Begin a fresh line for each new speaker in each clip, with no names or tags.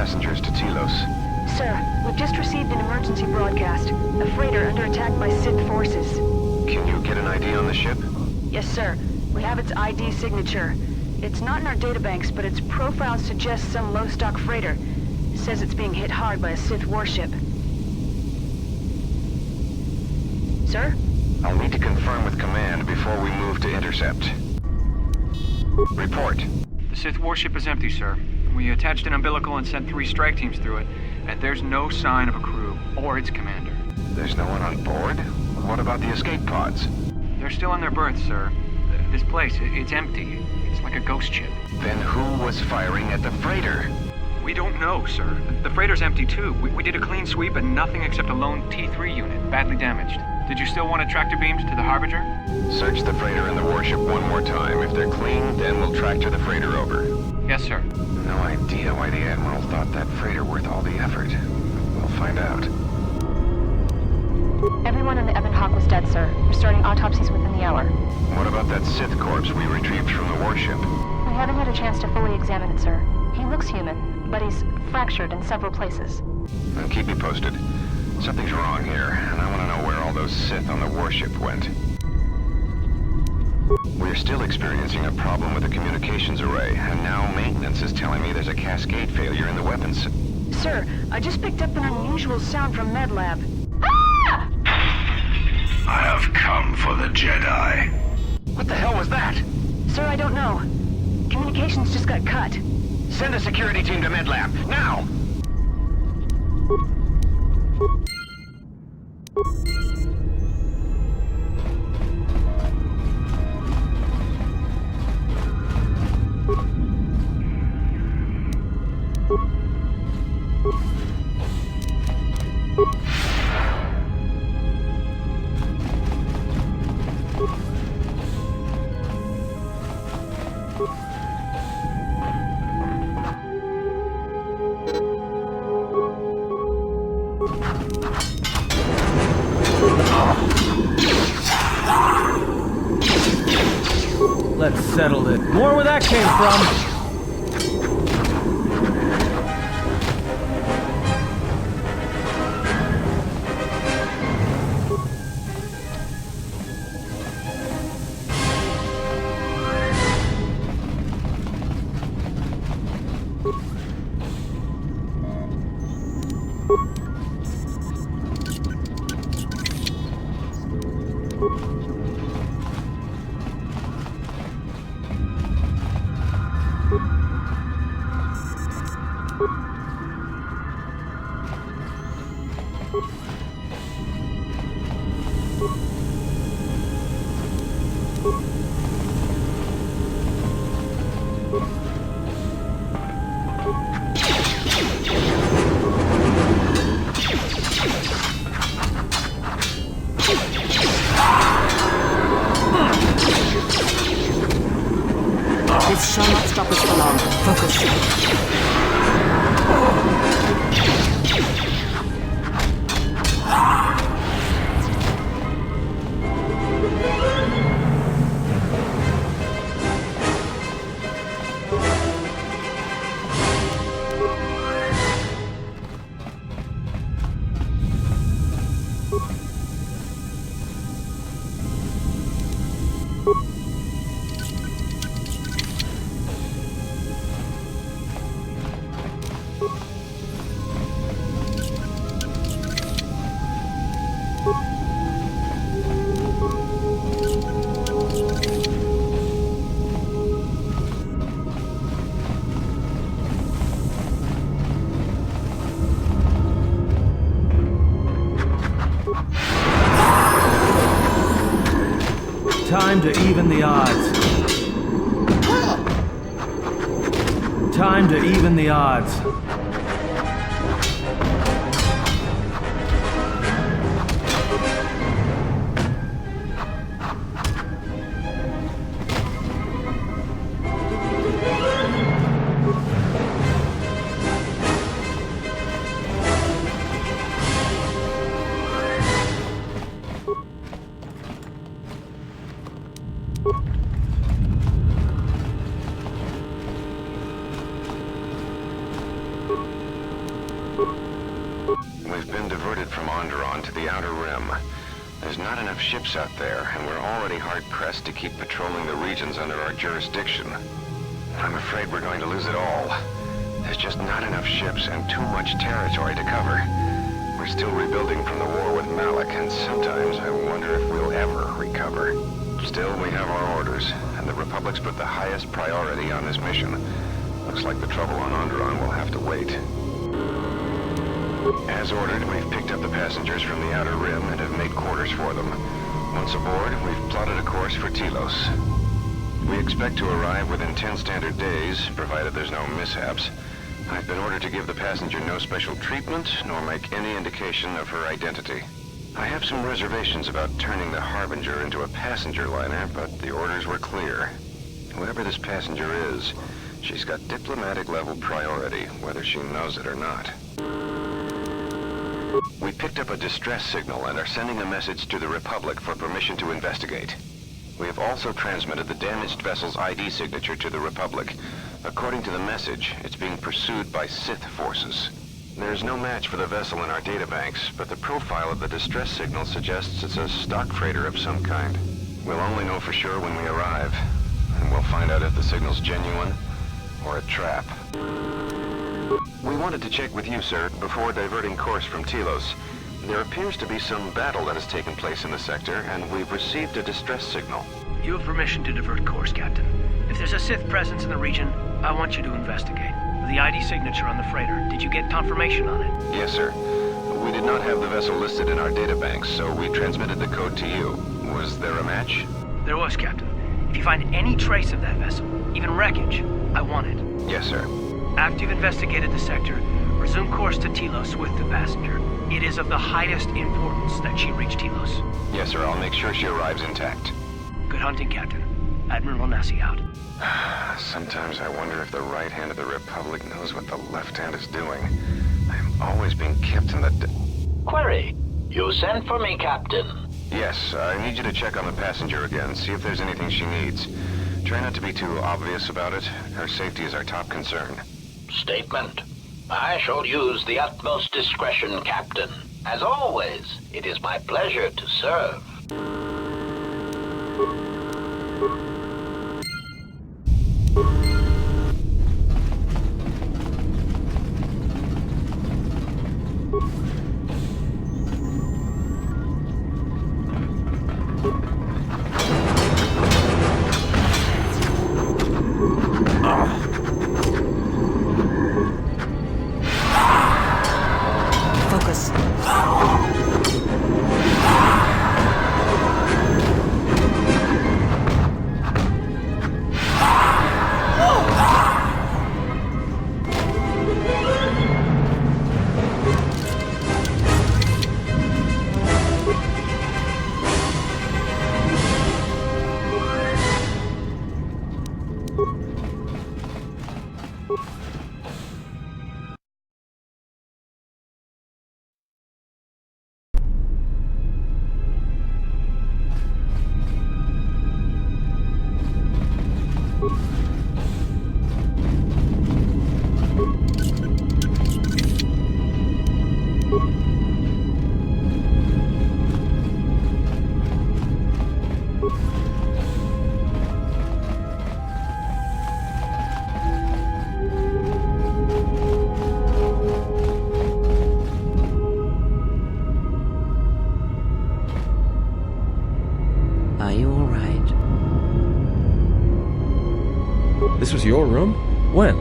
passengers to Telos.
Sir, we've just received an emergency broadcast. A freighter under attack by Sith forces.
Can you get an ID on the ship?
Yes, sir. We have its ID signature. It's not in our databanks, but its profile suggests some low-stock freighter. It says it's being hit hard by a Sith warship. Sir?
I'll need to confirm with command before we move to intercept. Report.
The Sith warship is empty, sir. We attached an umbilical and sent 3 strike teams through it, and there's no sign of a crew or its commander.
There's no one on board? What about the escape pods?
They're still in their berths, sir. This place, it's empty. It's like a ghost ship.
Then who was firing at the freighter?
We don't know, sir. The freighter's empty, too. We did a clean sweep and nothing except a lone T3 unit, badly damaged. Did you still want tractor beams to the Harbinger?
Search the freighter and the warship one more time. If they're clean, then we'll tractor the freighter over.
Yes, sir.
No idea why the Admiral thought that freighter worth all the effort. We'll find out.
Everyone in the Atton Hawk was dead, sir. We're starting autopsies within the hour.
What about that Sith corpse we retrieved from the warship?
We haven't had a chance to fully examine it, sir. He looks human, but he's fractured in several places.
I'll keep you posted. Something's wrong here, and I want to know where all those Sith on the warship went. We're still experiencing a problem with the communications array, and now maintenance is telling me there's a cascade failure in the weapons.
Sir, I just picked up an unusual sound from MedLab.
Ah!
I have come for the Jedi.
What the hell was that?
Sir, I don't know. Communications just got cut.
Send a security team to MedLab, now!
Let's settle it. More where that came from.
This shall not stop us for long. Focus.
Time to even the odds. Time to even the odds.
not enough ships out there, and we're already hard-pressed to keep patrolling the regions under our jurisdiction. I'm afraid we're going to lose it all. There's just not enough ships and too much territory to cover. We're still rebuilding from the war with Malak, and sometimes I wonder if we'll ever recover. Still, we have our orders, and the Republic's put the highest priority on this mission. Looks like the trouble on Onderon will have to wait. As ordered, we've picked up the passengers from the Outer Rim and have made quarters for them. Once aboard, we've plotted a course for Telos. We expect to arrive within 10 standard days, provided there's no mishaps. I've been ordered to give the passenger no special treatment, nor make any indication of her identity. I have some reservations about turning the Harbinger into a passenger liner, but the orders were clear. Whoever this passenger is, she's got diplomatic-level priority, whether she knows it or not. We picked up a distress signal and are sending a message to the Republic for permission to investigate. We have also transmitted the damaged vessel's ID signature to the Republic. According to the message, it's being pursued by Sith forces. There's no match for the vessel in our databanks, but the profile of the distress signal suggests it's a stock freighter of some kind. We'll only know for sure when we arrive, and we'll find out if the signal's genuine or a trap. We wanted to check with you, sir, before diverting course from Telos. There appears to be some battle that has taken place in the sector, and we've received a distress signal.
You have permission to divert course, Captain. If there's a Sith presence in the region, I want you to investigate. The ID signature on the freighter, did you get confirmation on it?
Yes, sir. We did not have the vessel listed in our databanks, so we transmitted the code to you. Was there a match?
There was, Captain. If you find any trace of that vessel, even wreckage, I want it.
Yes, sir.
After you've investigated the sector, resume course to Telos with the passenger. It is of the highest importance that she reach Telos.
Yes, sir. I'll make sure she arrives intact.
Good hunting, Captain. Admiral Nassi out.
Sometimes I wonder if the right hand of the Republic knows what the left hand is doing. I'm always being kept in the...
Query. You sent for me, Captain.
Yes, I need you to check on the passenger again, see if there's anything she needs. Try not to be too obvious about it. Her safety is our top concern.
Statement. I shall use the utmost discretion, Captain. As always, it is my pleasure to serve.
Focus.
Are you all right?
This was your room? When?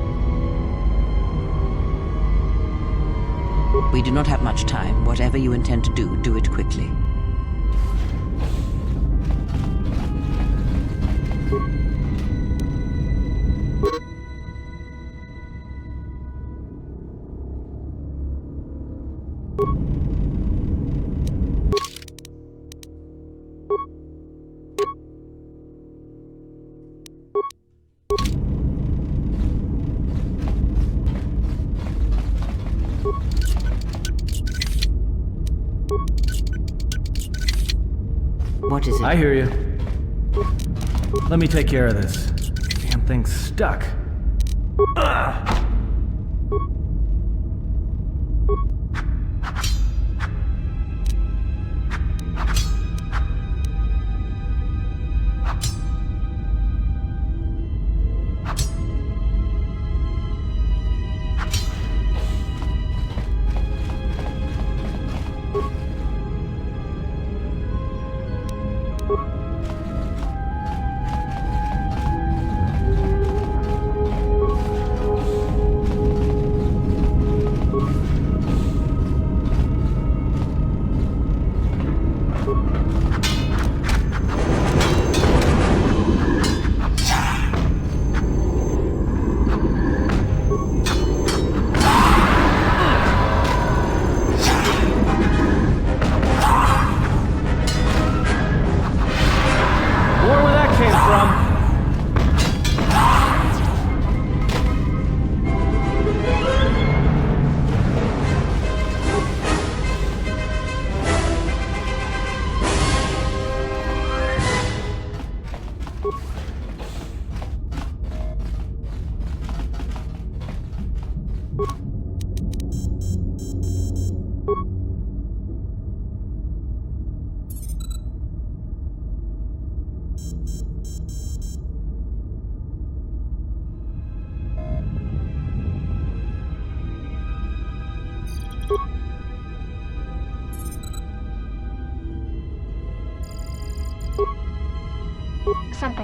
We do not have much time. Whatever you intend to do, do it quickly. What is it?
I hear you. Let me take care of this. Damn thing's stuck. Ugh.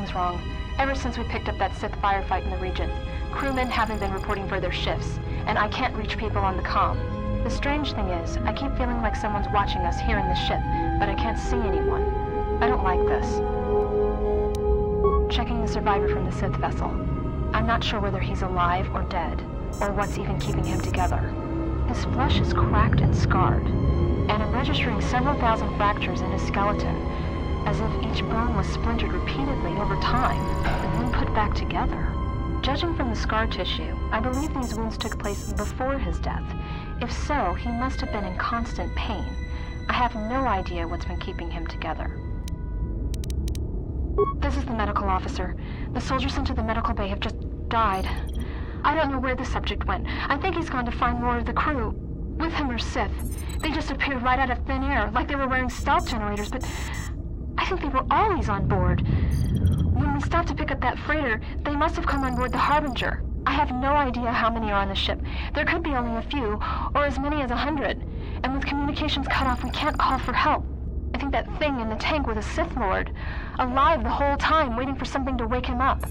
Something's wrong. Ever since we picked up that Sith firefight in the region, crewmen haven't been reporting for their shifts, and I can't reach people on the comm. The strange thing is, I keep feeling like someone's watching us here in the ship, but I can't see anyone. I don't like this. Checking the survivor from the Sith vessel. I'm not sure whether he's alive or dead, or what's even keeping him together. His flesh is cracked and scarred, and I'm registering several thousand fractures in his skeleton, as if each bone was splintered repeatedly over time, and then put back together. Judging from the scar tissue, I believe these wounds took place before his death. If so, he must have been in constant pain. I have no idea what's been keeping him together. This is the medical officer. The soldiers sent to the medical bay have just died. I don't know where the subject went. I think he's gone to find more of the crew. With him are Sith. They just appeared right out of thin air, like they were wearing stealth generators, but I think they were always on board. When we stopped to pick up that freighter, they must have come on board the Harbinger. I have no idea how many are on the ship. There could be only a few, or as many as 100. And with communications cut off, we can't call for help. I think that thing in the tank was a Sith Lord, alive the whole time, waiting for something to wake him up.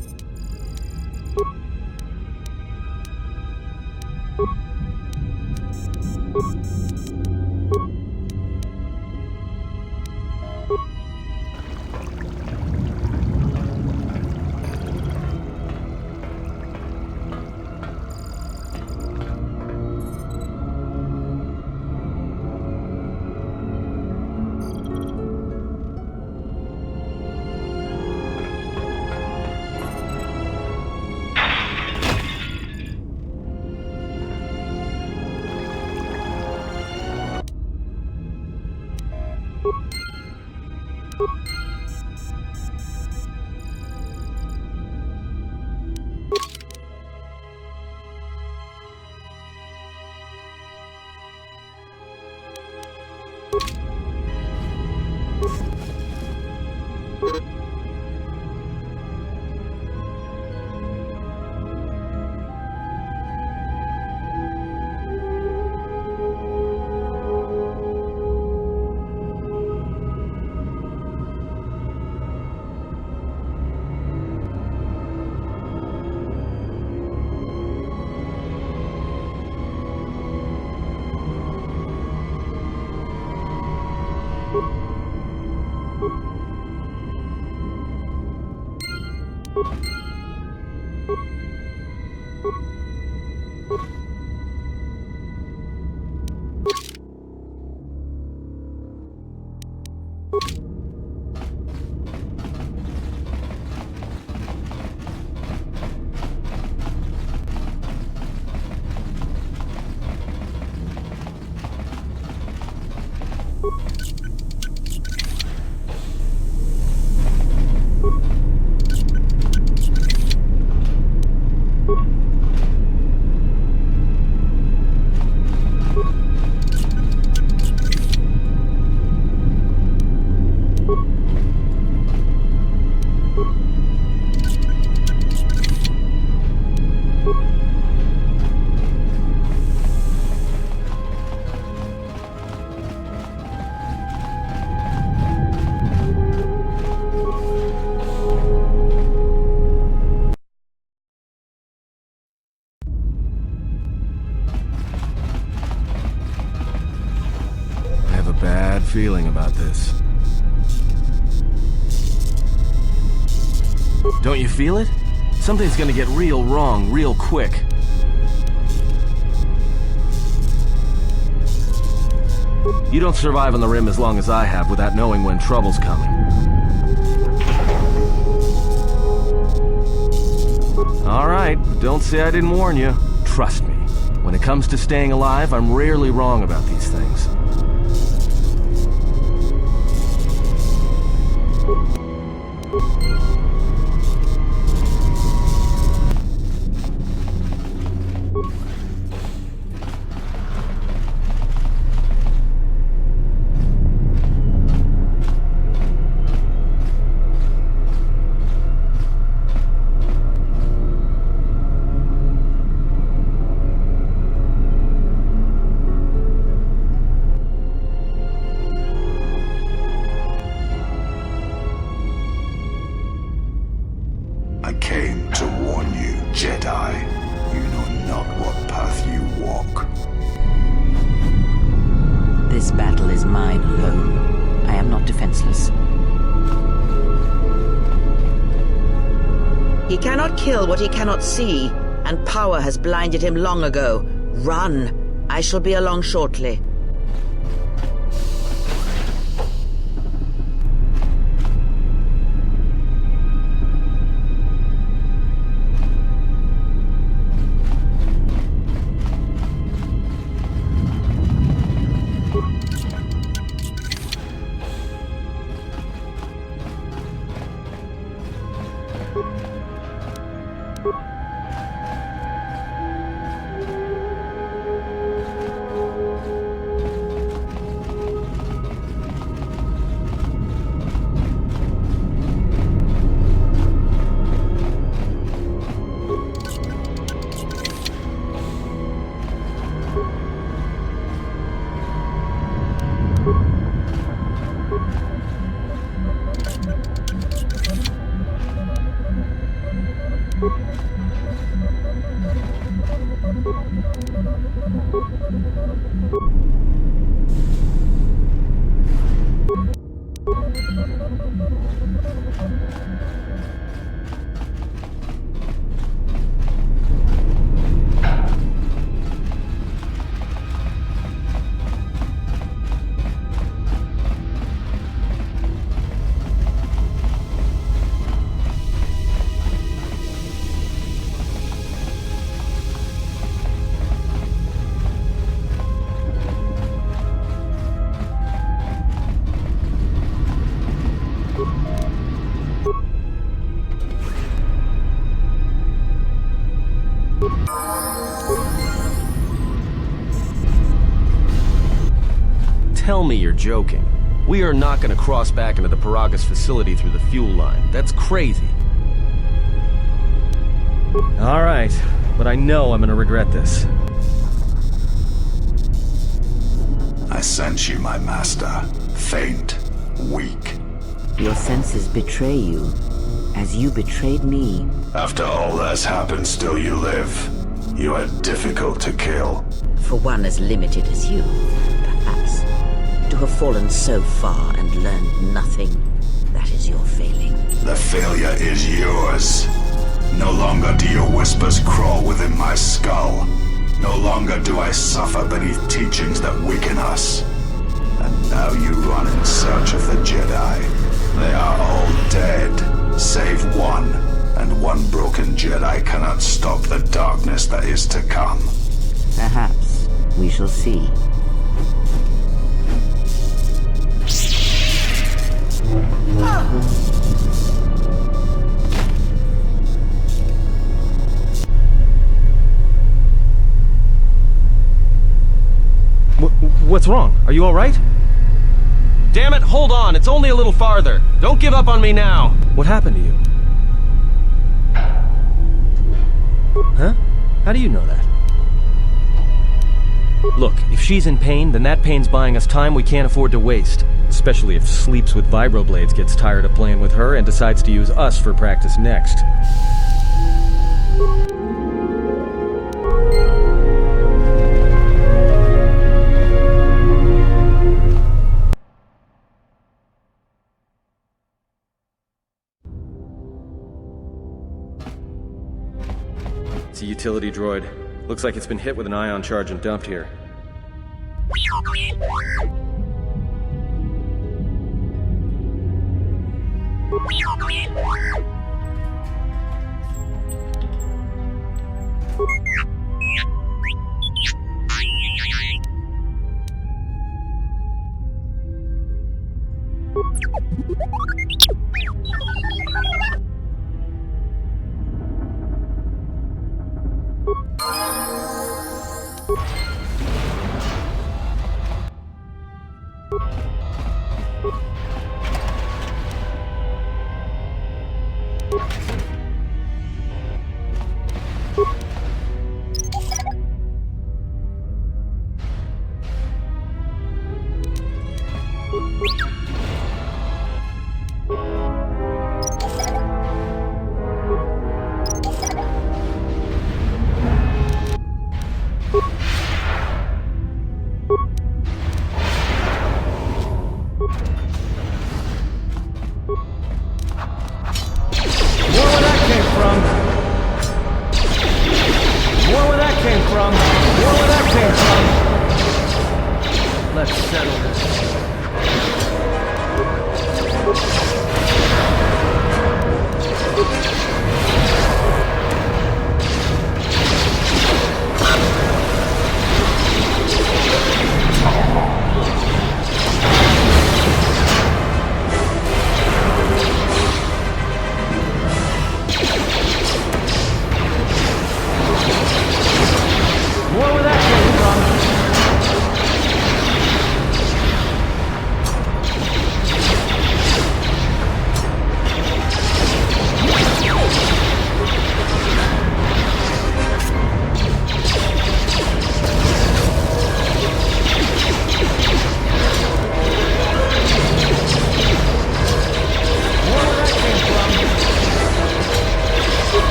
Feeling about this. Don't you feel it? Something's gonna get real wrong real quick. You don't survive on the rim as long as I have without knowing when trouble's coming. Alright, don't say I didn't warn you. Trust me, when it comes to staying alive, I'm rarely wrong about these things.
came to warn you, Jedi. You know not what path you walk.
This battle is mine alone. I am not defenseless.
He cannot kill what he cannot see, and power has blinded him long ago. Run! I shall be along shortly.
Tell me you're joking. We are not going to cross back into the Peragus facility through the fuel line. That's crazy. All right, but I know I'm going to regret this.
I sense you, my master. Faint, weak.
Your senses betray you, as you betrayed me.
After all that's happened, still you live. You are difficult to kill.
For one as limited as you, perhaps. To have fallen so far and learned nothing, that is your failing.
The failure is yours. No longer do your whispers crawl within my skull. No longer do I suffer beneath teachings that weaken us. And now you run in search of the Jedi. They are all dead, save one. And one broken Jedi cannot stop the darkness that is to come.
Perhaps we shall see.
What's wrong? Are you all right? Damn it, hold on. It's only a little farther. Don't give up on me now. What happened to you? Huh? How do you know that? Look, if she's in pain, then that pain's buying us time we can't afford to waste. Especially if Sleeps with Vibroblades gets tired of playing with her and decides to use us for practice next. It's a utility droid. Looks like it's been hit with an ion charge and dumped here.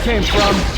came from?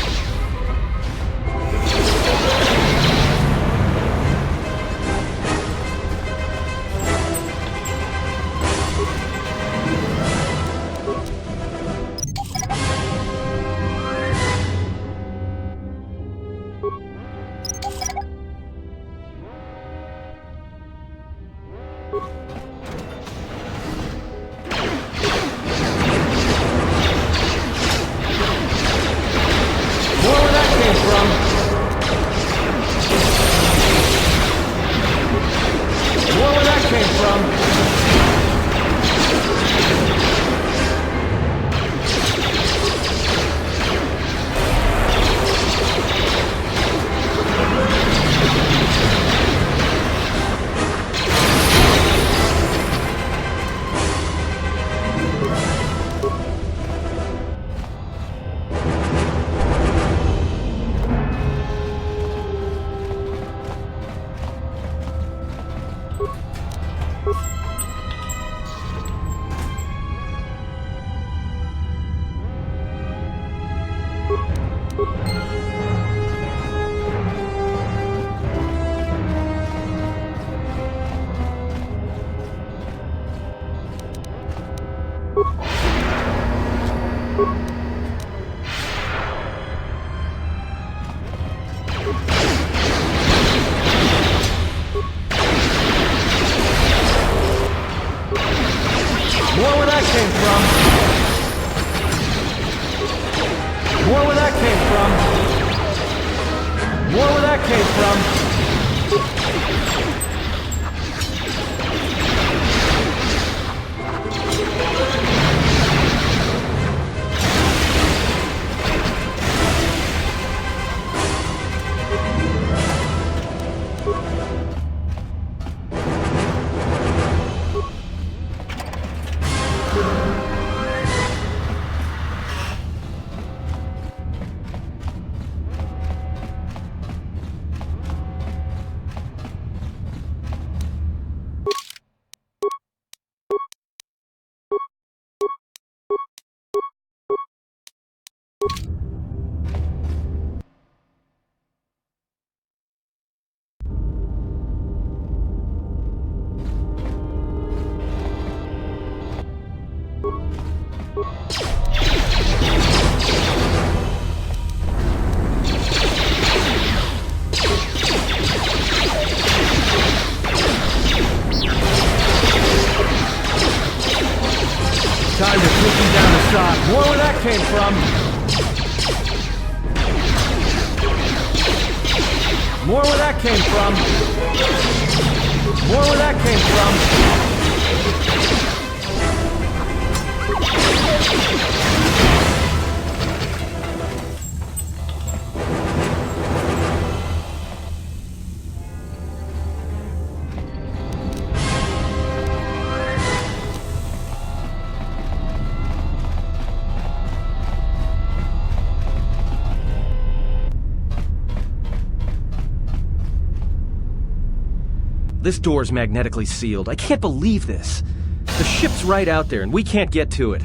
This door's magnetically sealed. I can't believe this. The ship's right out there, and we can't get to it.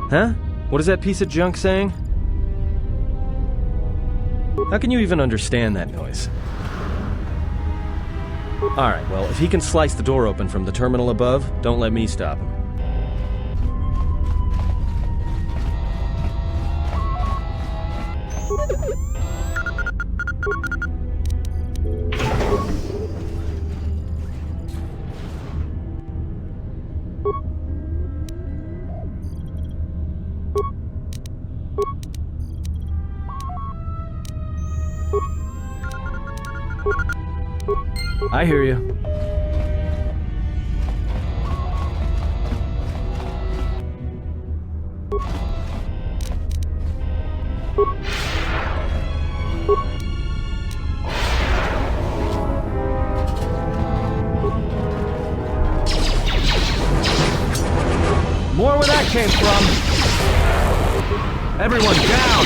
Huh? What is that piece of junk saying? How can you even understand that noise? Alright, well, if he can slice the door open from the terminal above, don't let me stop him. I hear you. More where that came from. Everyone down.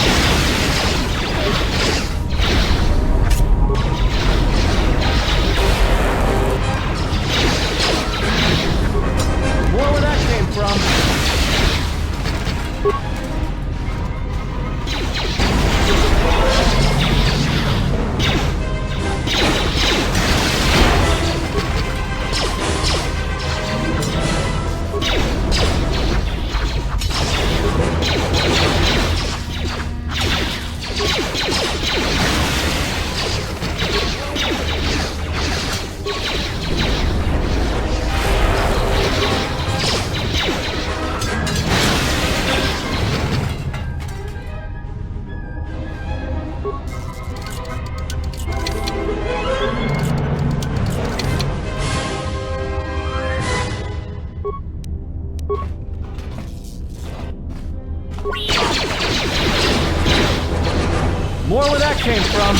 More where that came from.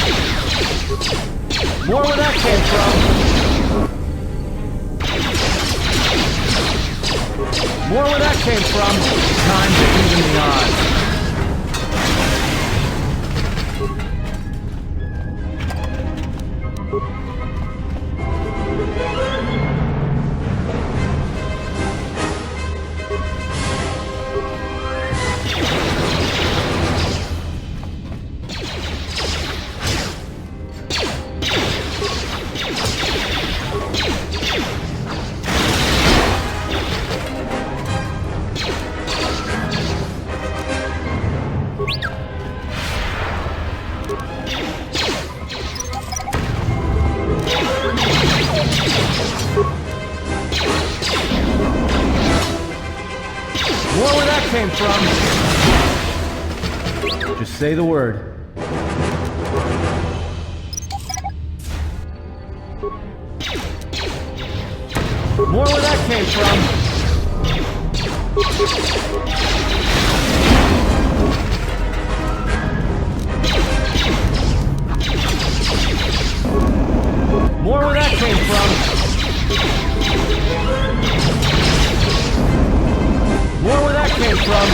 More where that came from. More where that came from. Time to even the odds. More where that came from. Just say the word. More where that came from. More where that came from. More where that came from.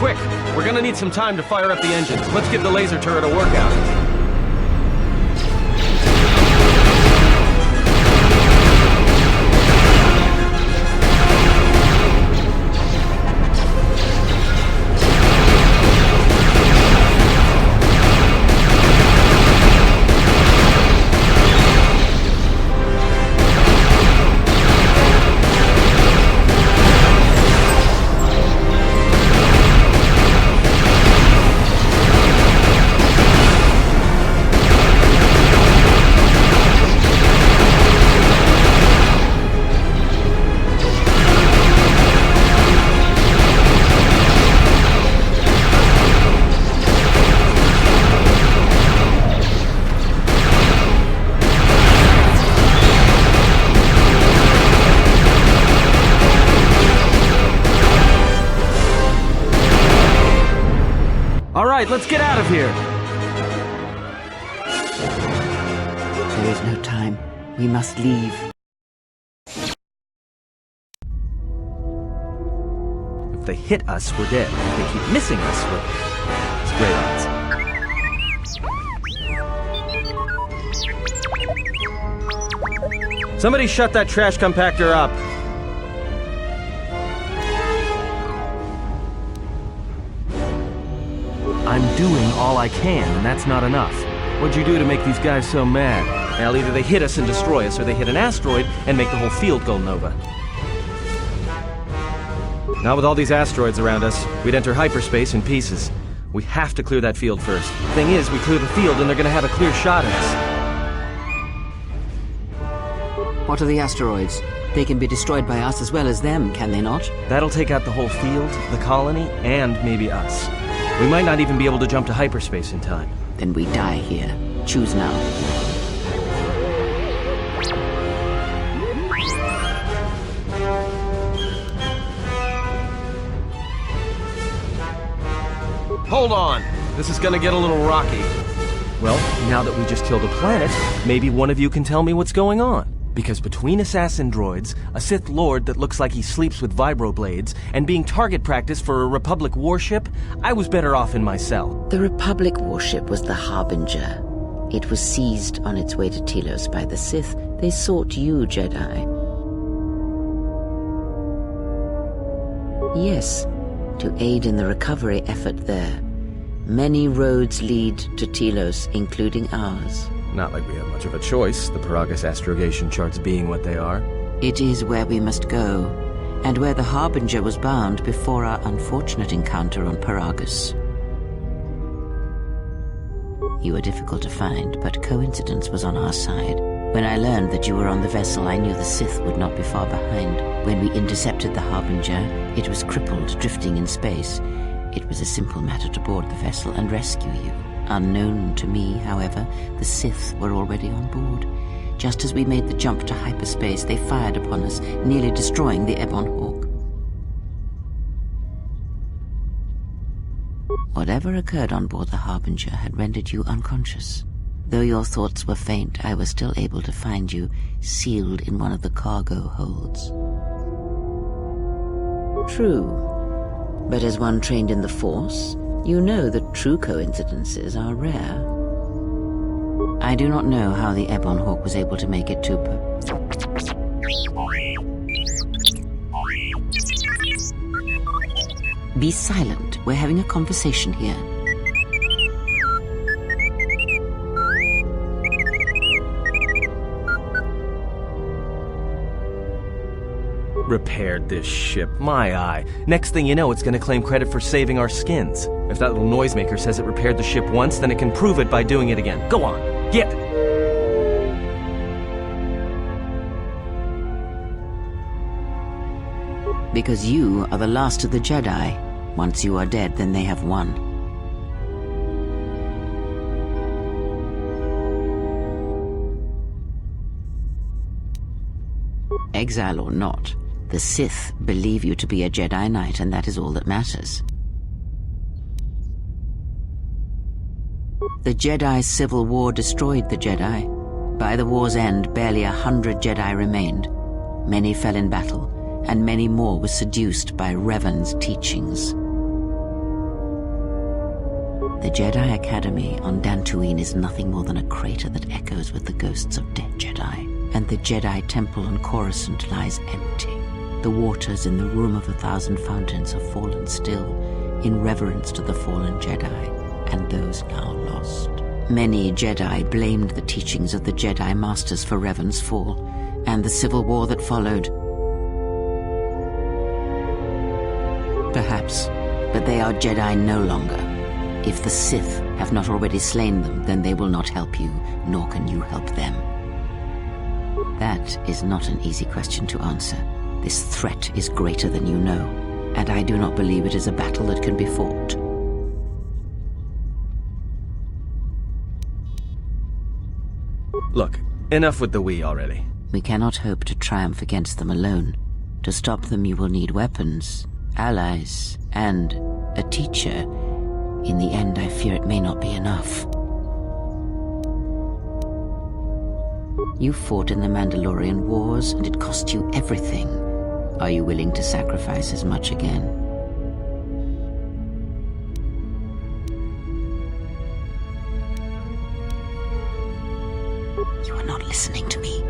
Quick! We're gonna need some time to fire up the engines. Let's give the laser turret a workout. right, let's get out of here!
There is no time. We must leave.
If they hit us, we're dead. If they keep missing us, it's great odds. Somebody shut that trash compactor up! I'm doing all I can, and that's not enough. What'd you do to make these guys so mad? Well, either they hit us and destroy us, or they hit an asteroid and make the whole field go nova. Not with all these asteroids around us. We'd enter hyperspace in pieces. We have to clear that field first. Thing is, we clear the field and they're gonna have a clear shot at us.
What are the asteroids? They can be destroyed by us as well as them, can they not?
That'll take out the whole field, the colony, and maybe us. We might not even be able to jump to hyperspace in time.
Then we die here. Choose now.
Hold on! This is gonna get a little rocky. Well, now that we just killed a planet, maybe one of you can tell me what's going on. Because between assassin droids, a Sith Lord that looks like he sleeps with vibroblades, and being target practice for a Republic warship, I was better off in my cell.
The Republic warship was the Harbinger. It was seized on its way to Telos by the Sith. They sought you, Jedi. Yes, to aid in the recovery effort there. Many roads lead to Telos, including ours.
Not like we have much of a choice, the Peragus astrogation charts being what they are.
It is where we must go, and where the Harbinger was bound before our unfortunate encounter on Peragus. You were difficult to find, but coincidence was on our side. When I learned that you were on the vessel, I knew the Sith would not be far behind. When we intercepted the Harbinger, it was crippled, drifting in space. It was a simple matter to board the vessel and rescue you. Unknown to me, however, the Sith were already on board. Just as we made the jump to hyperspace, they fired upon us, nearly destroying the Ebon Hawk. Whatever occurred on board the Harbinger had rendered you unconscious. Though your thoughts were faint, I was still able to find you sealed in one of the cargo holds. True, but as one trained in the Force, you know that true coincidences are rare. I do not know how the Ebon Hawk was able to make it to Be silent. We're having a conversation here.
Repaired this ship, my eye. Next thing you know, it's gonna claim credit for saving our skins. If that little noisemaker says it repaired the ship once, then it can prove it by doing it again. Go on, get!
Because you are the last of the Jedi. Once you are dead, then they have won. Exile or not, the Sith believe you to be a Jedi Knight, and that is all that matters. The Jedi Civil War destroyed the Jedi. By the war's end, barely 100 Jedi remained. Many fell in battle, and many more were seduced by Revan's teachings. The Jedi Academy on Dantooine is nothing more than a crater that echoes with the ghosts of dead Jedi. And the Jedi Temple on Coruscant lies empty. The waters in the Room of 1,000 Fountains have fallen still, in reverence to the fallen Jedi, and those now lost. Many Jedi blamed the teachings of the Jedi Masters for Revan's fall, and the civil war that followed. Perhaps, but they are Jedi no longer. If the Sith have not already slain them, then they will not help you, nor can you help them. That is not an easy question to answer. This threat is greater than you know, and I do not believe it is a battle that can be fought.
Look, enough with the we already.
We cannot hope to triumph against them alone. To stop them, you will need weapons, allies, and a teacher. In the end, I fear it may not be enough. You fought in the Mandalorian Wars, and it cost you everything. Are you willing to sacrifice as much again? You are not listening to me.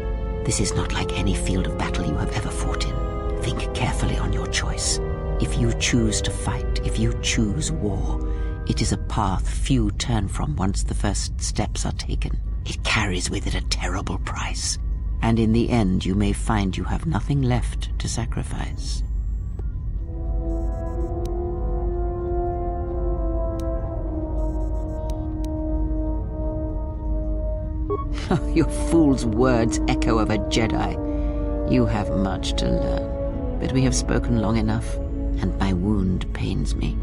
This is not like any field of battle you have ever fought in. Think carefully on your choice. If you choose to fight, if you choose war, it is a path few turn from once the first steps are taken. It carries with it a terrible price. And in the end, you may find you have nothing left to sacrifice. Your fool's words echo of a Jedi. You have much to learn, but we have spoken long enough, and my wound pains me.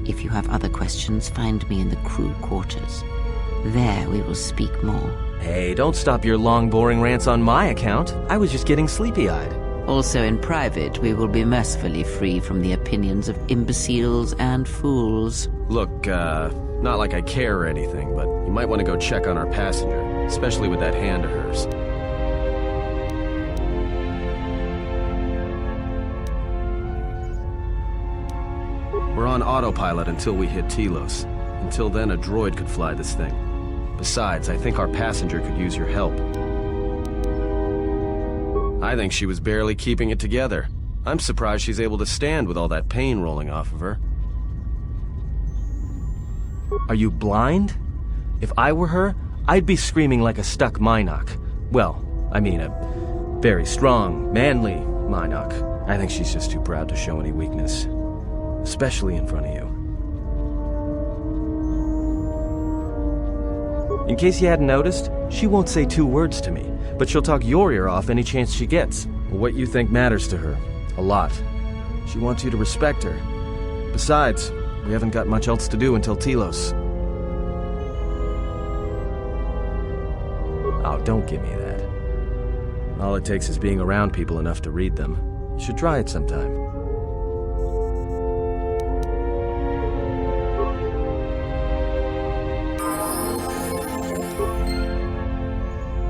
If you have other questions, find me in the crew quarters. There we will speak more.
Hey, don't stop your long, boring rants on my account. I was just getting sleepy-eyed.
Also in private, we will be mercifully free from the opinions of imbeciles and fools.
Look, not like I care or anything, but you might want to go check on our passenger, especially with that hand of hers. We're on autopilot until we hit Telos. Until then, a droid could fly this thing. Besides, I think our passenger could use your help. I think she was barely keeping it together. I'm surprised she's able to stand with all that pain rolling off of her. Are you blind? If I were her, I'd be screaming like a stuck Mynock. Well, I mean a very strong, manly Mynock. I think she's just too proud to show any weakness. Especially in front of you. In case you hadn't noticed, she won't say 2 words to me, but she'll talk your ear off any chance she gets. What you think matters to her. A lot. She wants you to respect her. Besides, we haven't got much else to do until Telos. Oh, don't give me that. All it takes is being around people enough to read them. You should try it sometime.